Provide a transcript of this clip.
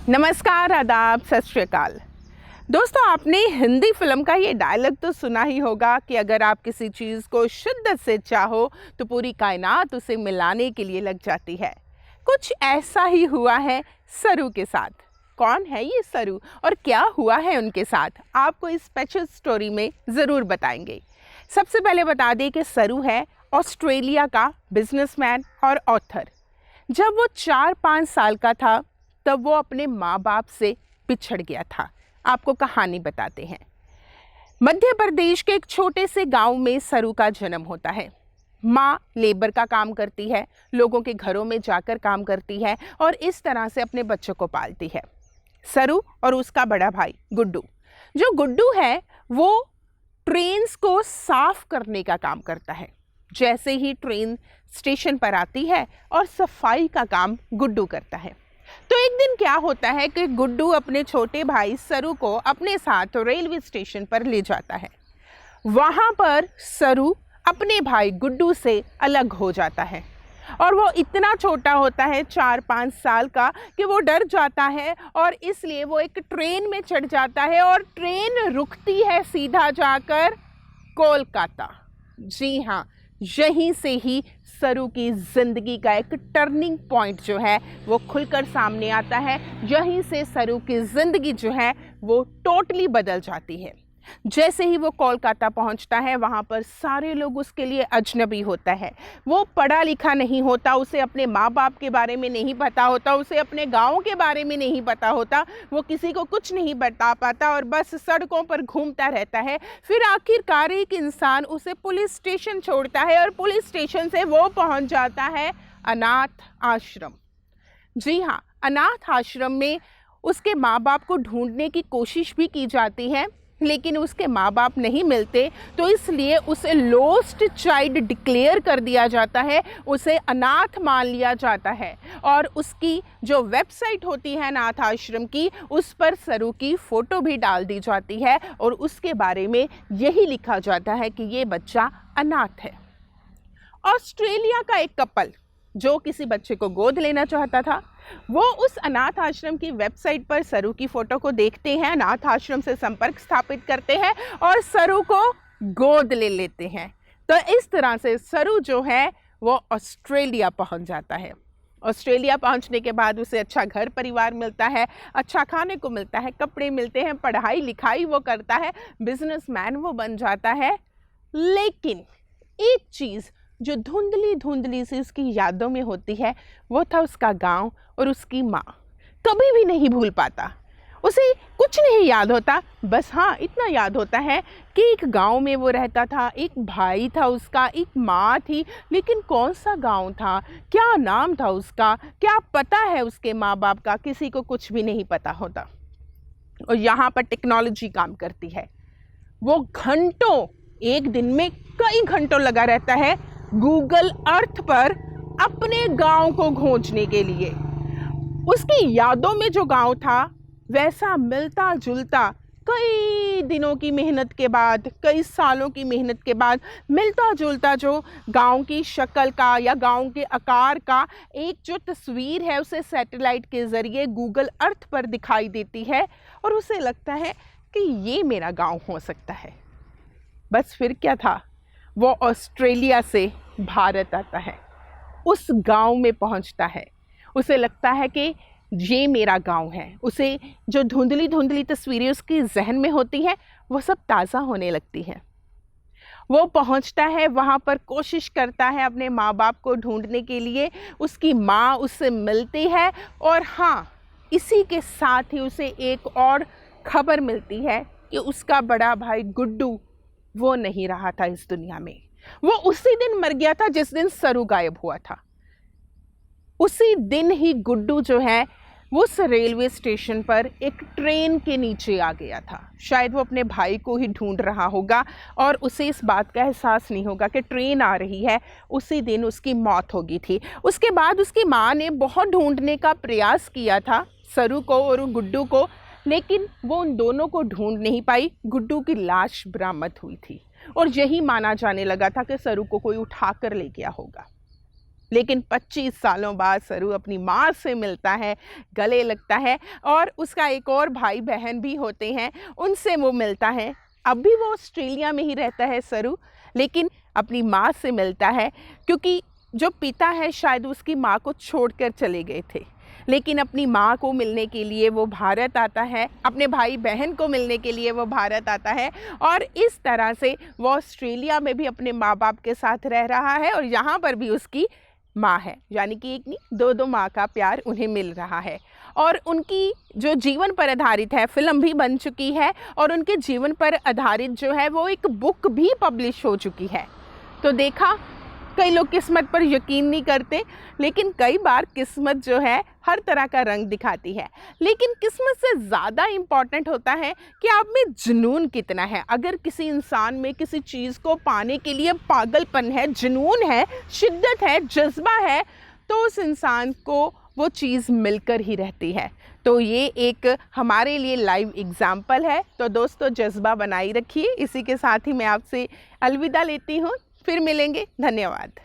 नमस्कार, आदाब, सत श्री अकाल। दोस्तों, आपने हिंदी फिल्म का ये डायलॉग तो सुना ही होगा कि अगर आप किसी चीज़ को शिद्दत से चाहो तो पूरी कायनात उसे मिलाने के लिए लग जाती है। कुछ ऐसा ही हुआ है सरू के साथ। कौन है ये सरू और क्या हुआ है उनके साथ, आपको इस स्पेशल स्टोरी में ज़रूर बताएंगे। सबसे पहले बता दें कि सरू है ऑस्ट्रेलिया का बिजनेसमैन और ऑथर। जब वो 4-5 साल का था तब वो अपने माँ बाप से बिछड़ गया था। आपको कहानी बताते हैं। मध्य प्रदेश के एक छोटे से गांव में सरू का जन्म होता है। माँ लेबर का काम करती है, लोगों के घरों में जाकर काम करती है और इस तरह से अपने बच्चों को पालती है। सरू और उसका बड़ा भाई गुड्डू, जो गुड्डू है वो ट्रेन्स को साफ करने का काम करता है। जैसे ही ट्रेन स्टेशन पर आती है और सफाई का काम गुड्डू करता है। तो एक दिन क्या होता है कि गुड्डू अपने छोटे भाई सरू को अपने साथ रेलवे स्टेशन पर ले जाता है। वहाँ पर सरू अपने भाई गुड्डू से अलग हो जाता है और वो इतना छोटा होता है 4-5 साल का कि वो डर जाता है और इसलिए वो एक ट्रेन में चढ़ जाता है और ट्रेन रुकती है सीधा जाकर कोलकाता। जी हाँ, यहीं से ही सरू की ज़िंदगी का एक टर्निंग पॉइंट जो है वो खुलकर सामने आता है। यहीं से सरू की ज़िंदगी जो है वो टोटली बदल जाती है। जैसे ही वो कोलकाता पहुंचता है, वहाँ पर सारे लोग उसके लिए अजनबी होता है। वो पढ़ा लिखा नहीं होता, उसे अपने माँ बाप के बारे में नहीं पता होता, उसे अपने गाँव के बारे में नहीं पता होता, वो किसी को कुछ नहीं बता पाता और बस सड़कों पर घूमता रहता है। फिर आखिरकार एक इंसान उसे पुलिस स्टेशन छोड़ता है और पुलिस स्टेशन से वो पहुँच जाता है अनाथ आश्रम। जी हाँ, अनाथ आश्रम में उसके माँ बाप को ढूंढने की कोशिश भी की जाती है, लेकिन उसके माँ बाप नहीं मिलते, तो इसलिए उसे लॉस्ट चाइल्ड डिक्लेयर कर दिया जाता है, उसे अनाथ मान लिया जाता है। और उसकी जो वेबसाइट होती है अनाथ आश्रम की, उस पर सरू की फ़ोटो भी डाल दी जाती है और उसके बारे में यही लिखा जाता है कि ये बच्चा अनाथ है। ऑस्ट्रेलिया का एक कपल जो किसी बच्चे को गोद लेना चाहता था, वो उस अनाथ आश्रम की वेबसाइट पर सरू की फ़ोटो को देखते हैं, अनाथ आश्रम से संपर्क स्थापित करते हैं और सरू को गोद ले लेते हैं। तो इस तरह से सरू जो है वो ऑस्ट्रेलिया पहुंच जाता है। ऑस्ट्रेलिया पहुंचने के बाद उसे अच्छा घर परिवार मिलता है, अच्छा खाने को मिलता है, कपड़े मिलते हैं, पढ़ाई लिखाई वो करता है, बिजनेसमैन वो बन जाता है। लेकिन एक चीज़ जो धुंधली धुंधली सी उसकी यादों में होती है, वो था उसका गांव और उसकी माँ। कभी भी नहीं भूल पाता, उसे कुछ नहीं याद होता, बस हाँ इतना याद होता है कि एक गांव में वो रहता था, एक भाई था उसका, एक माँ थी, लेकिन कौन सा गांव था, क्या नाम था उसका, क्या पता है उसके माँ बाप का, किसी को कुछ भी नहीं पता होता। और यहाँ पर टेक्नोलॉजी काम करती है। वो घंटों, एक दिन में कई घंटों लगा रहता है गूगल अर्थ पर अपने गांव को खोजने के लिए। उसकी यादों में जो गांव था वैसा मिलता जुलता, कई दिनों की मेहनत के बाद, कई सालों की मेहनत के बाद मिलता जुलता जो गांव की शक्ल का या गांव के आकार का एक जो तस्वीर है उसे सैटेलाइट के ज़रिए गूगल अर्थ पर दिखाई देती है और उसे लगता है कि ये मेरा गांव हो सकता है। बस फिर क्या था, वो ऑस्ट्रेलिया से भारत आता है, उस गांव में पहुंचता है, उसे लगता है कि ये मेरा गांव है। उसे जो धुंधली धुंधली तस्वीरें उसके जहन में होती हैं वो सब ताज़ा होने लगती हैं। वो पहुंचता है वहाँ पर, कोशिश करता है अपने माँ बाप को ढूंढने के लिए, उसकी माँ उससे मिलती है और हाँ, इसी के साथ ही उसे एक और खबर मिलती है कि उसका बड़ा भाई गुड्डू वो नहीं रहा था इस दुनिया में। वो उसी दिन मर गया था जिस दिन सरू गायब हुआ था। उसी दिन ही गुड्डू जो है उस रेलवे स्टेशन पर एक ट्रेन के नीचे आ गया था। शायद वो अपने भाई को ही ढूंढ रहा होगा और उसे इस बात का एहसास नहीं होगा कि ट्रेन आ रही है। उसी दिन उसकी मौत हो गई थी। उसके बाद उसकी माँ ने बहुत ढूंढने का प्रयास किया था सरू को और गुड्डू को, लेकिन वो उन दोनों को ढूंढ नहीं पाई। गुड्डू की लाश बरामद हुई थी और यही माना जाने लगा था कि सरू को कोई उठा कर ले गया होगा। लेकिन 25 सालों बाद सरू अपनी माँ से मिलता है, गले लगता है और उसका एक और भाई बहन भी होते हैं, उनसे वो मिलता है। अब भी वो ऑस्ट्रेलिया में ही रहता है सरू, लेकिन अपनी माँ से मिलता है क्योंकि जो पिता है शायद उसकी माँ को छोड़कर चले गए थे, लेकिन अपनी माँ को मिलने के लिए वो भारत आता है, अपने भाई बहन को मिलने के लिए वो भारत आता है और इस तरह से वो ऑस्ट्रेलिया में भी अपने माँ बाप के साथ रह रहा है और यहाँ पर भी उसकी माँ है, यानी कि एक नहीं दो माँ का प्यार उन्हें मिल रहा है। और उनकी जो जीवन पर आधारित है, फिल्म भी बन चुकी है और उनके जीवन पर आधारित जो है वो एक बुक भी पब्लिश हो चुकी है। तो देखा, कई लोग किस्मत पर यकीन नहीं करते, लेकिन कई बार किस्मत जो है हर तरह का रंग दिखाती है। लेकिन किस्मत से ज़्यादा इम्पॉर्टेंट होता है कि आप में जुनून कितना है। अगर किसी इंसान में किसी चीज़ को पाने के लिए पागलपन है, जुनून है, शिद्दत है, जज्बा है, तो उस इंसान को वो चीज़ मिलकर ही रहती है। तो ये एक हमारे लिए लाइव एग्जाम्पल है। तो दोस्तों, जज्बा बनाए रखिए। इसी के साथ ही मैं आपसे अलविदा लेती हूँ, फिर मिलेंगे। धन्यवाद।